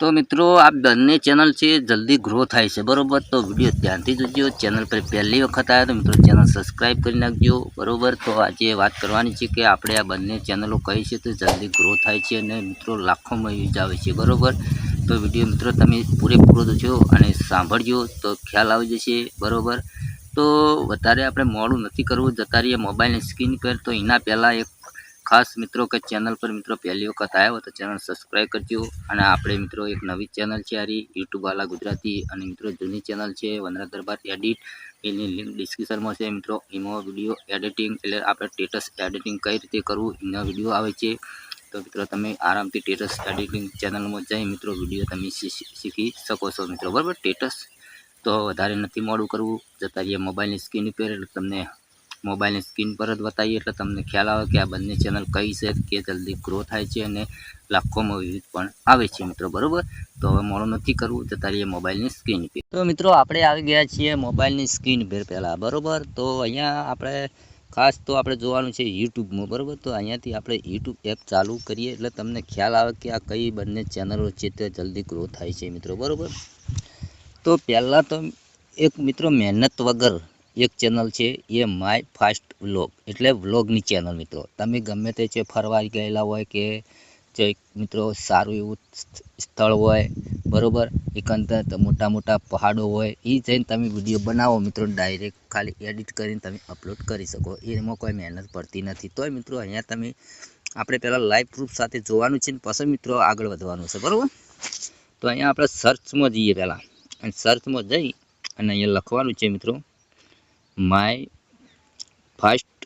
तो मित्रों आ बने चेनल से जल्दी ग्रो थाय छे बरोबर। तो विडियो ध्यानथी जोजो। चेनल पर पहली वखत आया तो मित्रों चेनल सब्सक्राइब कर नाखजो बरोबर। तो आज बात करवानी छे कि आपणे आ बने चेनलों कई छे तो जल्दी ग्रो थाय छे अने मित्रों लाखों में व्यूज आवे छे बरोबर। तो विडियो मित्रों तमे पूरेपूरो जोजो अने सांभळजो तो ख्याल आवी जशे बरोबर। तो वधारे आपणे मोडું નથી કરવું, जता रहीए मोबाइल स्क्रीन पर। तो एना पहला एक खास मित्रों के चैनल पर मित्रों पहली वखत आया हो तो चैनल सब्सक्राइब करजो। अने आपणे मित्रों एक नवी चैनल है आ रही यूट्यूब वाला गुजराती अने मित्रों जूनी चैनल है वंदना दरबार एडिट, एनी लिंक डिस्क्रिप्शन में है मित्रों। एमो विडियो एडिटिंग एटले आपणे स्टेटस एडिटिंग कई रीते करवू एना विडियो आवे छे। तो मित्रों तमे आरामथी स्टेटस एडिटिंग चैनल में जई मित्रों विडियो तमे शीखी सको छो मित्रों बराबर। स्टेटस तो वधारे नथी मोडું करवू, जता रहीए मोबाइल स्क्रीन पर एटले तमने मोबाइल स्क्रीन पर ज बताइए एटले तमने ख्याल आवे कि आ बने चैनल कई छे के जल्दी ग्रो थाय छे अने लाखों में व्यूज पण आवे छे मित्रों बरोबर। तो हवे मोडું નથી करवू, जता रहीए मोबाइल स्क्रीन पर। तो मित्रों आपणे आवी गया छीए मोबाइल स्क्रीन पर पहला बरोबर। तो अहींया आपणे खास तो आपणे जोवानुं छे यूट्यूब में बरोबर। तो अहींयाथी आपणे यूट्यूब एप चालू करीए एटले तमने ख्याल आवे कि आ कई बने चैनलों छे ते जल्दी ग्रो थाय छे मित्रों बरोबर। तो पहला तो एक मित्रों मेहनत वगर एक चैनल है ये माय फास्ट व्लॉग एटले व्लॉगनी चैनल मित्रों। तमे गमे ते छे फरवा गयेला होय के जे मित्रों सारूं एवुं स्थळ होय बरोबर, एकंदर मोटा मोटा पहाड़ों होय ई जईने तमे विडियो बनावो मित्रों डायरेक्ट खाली एडिट करीने तमे अपलोड करी शको। एमां कोई मेहनत पड़ती नथी। तोय मित्रों अहींया तमे आपणे पहेला लाइव प्रूफ साथे जोवानुं छे पछी मित्रों आगळ वधवानुं छे बरोबर। तो अहींया आपणे सर्च में जईए पहेला अने सर्च में जई अने अहींया लखवानुं छे मित्रों माय फास्ट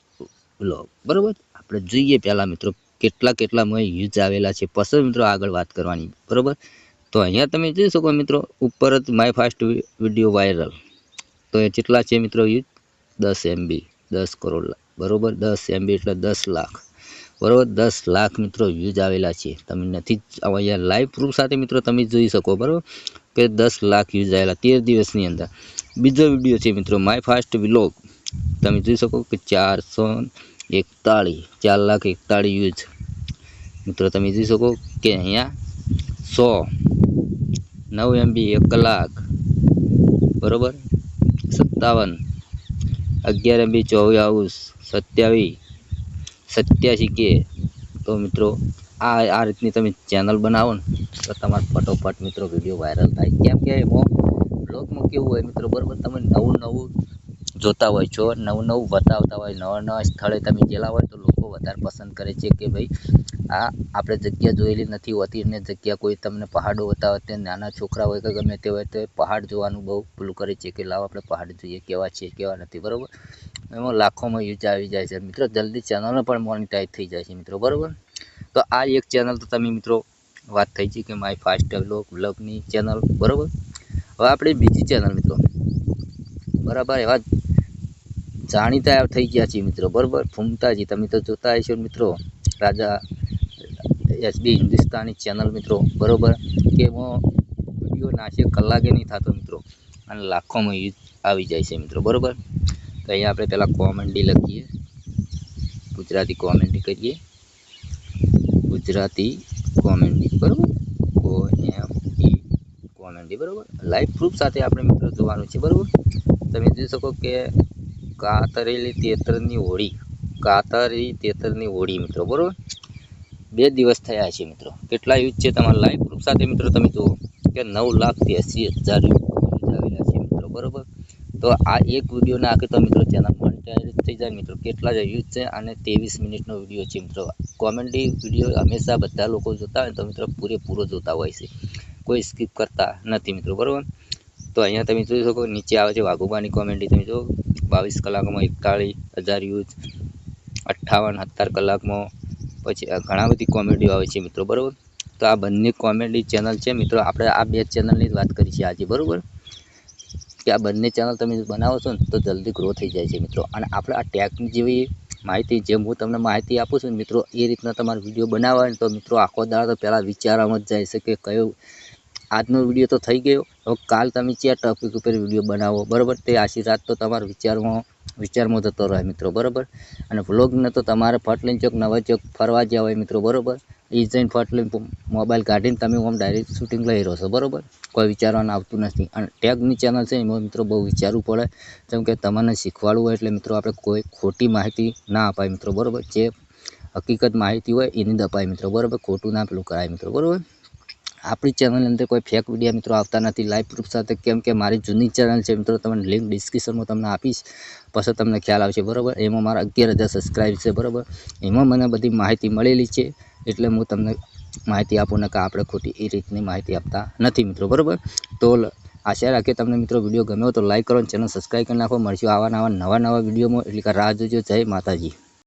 व्लॉग बरोबर। आपणे जोईए पहला मित्रों केटला केटला में व्यूज आवेला छे पछी मित्रों आगळ वात करवानी बरोबर। तो अहींया तमे जोई शको मित्रों उपर ज माय फास्ट विडियो वायरल। तो ए केटला छे मित्रों व्यूज 10 MB 10 करोड़ बरोबर। 10 MB एटले 10 लाख बरोबर। 10 लाख मित्रों व्यूज आवेला छे। तमे नथी अहींया लाइव प्रूफ साथे मित्रों तमे जोई शको बरोबर के 10 लाख व्यूज आवेला 13 दिवसनी अंदर। बीजो विडियो छे मित्रों माय फास्ट व्लॉग तमे जोई शको के 441 4,41,000 व्यूज मित्रों। तमे जोई शको के अहींया 100 9 MB 1 कलाक बरोबर। 57 11 MB 24 हाउस 27 87K। तो मित्रों आ रीतनी तमे चेनल बनावो ने तो तमारे फटोफट मित्रों विडियो वायरल थाय। केम के एमो ब्लॉग में केवुं होय मित्रों बरोबर तमे नवुं नवुं जोता होय छो, नवुं नवुं बतावता होय, नवा नवा स्थळे तमे गेला होय तो लोको वधारे पसंद करे छे के भाई आ आपणे जग्या जोयेली नथी होती ने जग्या कोई तमने पहाड़ो बतावे ते नाना छोकरा होय के गमे ते होय तो पहाड़ जोवानुं बहु पेलुं करे छे के लाव आपणे पहाड़ जोईए केवा छे केवा नथी बरोबर। एमां लाखों में व्यूज आवी जाय छे मित्रों, जल्दी चेनल पण मोनेटाइज थई जाय छे मित्रों बरोबर। तो आ एक चेनल तो तमे मित्रों वात थई छे के माय फास्ट व्लॉगनी चेनल बरोबर। हवे आपणी बीजी चेनल मित्रों बराबर एवा जाणीता थई गया छे मित्रों बरोबर। फूमताजी तमे तो जोता हशो मित्रों राजा SB हिंदुस्तानी चेनल मित्रों बरोबर के एमां विडियो नाखे कलाके नहीं थतो मित्रों अने लाखों में व्यूज आवी जाय छे मित्रों बरोबर। तो अहींया आपणे पहेला कॉमेडी लखीए, गुजराती कॉमेडी करीए, गुजराती कॉमेडी बरोबर कॉमेडी बरोबर। लाइव प्रूफ साथे आपणे मित्रों जोवानुं छे बरोबर। तमे जोई शको के कातरेली तेतरनी होळी कातरी तेतरनी होळी मित्रों बरोबर। 2 दिवस थया छे मित्रों। केटला व्यूज छे तमारा लाइव प्रूफ साथे मित्रों तमे जुओ के 9,83,000 व्यूज आवेला छे मित्रों बरोबर। तो आ एक विडियो नाखे तो मित्रों चेनल मोनेटाइज थई जाय मित्रों। केटला ज व्यूज छे अने 23 मिनिटनो विडियो छे मित्रों। कॉमेडी विडियो हमेशा बधा लोको जोता होय तो मित्रों पूरेपूरो जोता होय छे, कोई स्किप करता नथी मित्रों बरोबर। तो अहींया तमे जोई शको नीचे आवे छे वाघुबानी कॉमेडी तमे जो 22 कलाकमां 41,000 व्यूज 58 70 कलाकमां पछी घणा बधी कॉमेडीओ आवे छे मित्रों बरोबर। तो आ बंने कॉमेडी चेनल छे मित्रों। आपणे आ बे चेनलनी ज वात करी छे आजे बरोबर के आ बंने चेनल तमे बनावो छो ने तो जल्दी ग्रो थई जाय छे मित्रों। अने आपणे आ टेक जेवी माहिती जेम हूँ तमने माहिती आपूं छुं मित्रों ए रीतना तमारे विडियो बनाववा होय ने तो मित्रों आखो दाड़ो तो पहेला विचारवामां ज जाय छे के कयो આજનો વિડીયો તો થઈ ગયો. હવે કાલ તમે કયા ટોપિક ઉપર વિડીયો બનાવો, બરાબર, તે આશીર્વાદ તો તમારા વિચારમાં જતો રહે મિત્રો, બરાબર. અને વ્લોગને તો તમારે ફટ લઈને ચોક નવા ચોક ફરવા જ્યાં હોય મિત્રો, બરાબર, એ જઈને ફટ લઈને મોબાઈલ કાઢીને તમે આમ ડાયરેક્ટ શૂટિંગ લઈ રહ્યો છો, બરાબર. કોઈ વિચારવાનું આવતું નથી. અને ટેગની ચેનલ છે એમાં મિત્રો બહુ વિચારવું પડે, જેમ કે તમને શીખવાડવું હોય એટલે મિત્રો આપણે કોઈ ખોટી માહિતી ના અપાય મિત્રો, બરાબર. જે હકીકત માહિતી હોય એની જ અપાય મિત્રો, બરાબર. ખોટું ના પેલું કરાય મિત્રો, બરાબર. આપણી ચેનલની અંદર કોઈ ફેક વિડીયો મિત્રો આવતા નથી લાઈવ પ્રૂફ સાથે, કેમ કે મારી જૂની ચેનલ છે મિત્રો, તમને લિંક ડિસ્ક્રિપ્શનમાં તમને આપીશ, પછી તમને ખ્યાલ આવશે, બરાબર. એમાં મારા 11,000 સબસ્ક્રાઈબ છે, બરાબર. એમાં મને બધી માહિતી મળેલી છે, એટલે હું તમને માહિતી આપું ને કે આપણે ખોટી એ રીતની માહિતી આપતા નથી મિત્રો, બરાબર. તો આશા રાખીએ તમને મિત્રો વિડીયો ગમ્યો તો લાઈક કરો અને ચેનલ સબસ્ક્રાઈબ કરી નાખો. મળશું આવા નવા વિડીયોમાં, એટલે કે રાહ જોજો. જય માતાજી.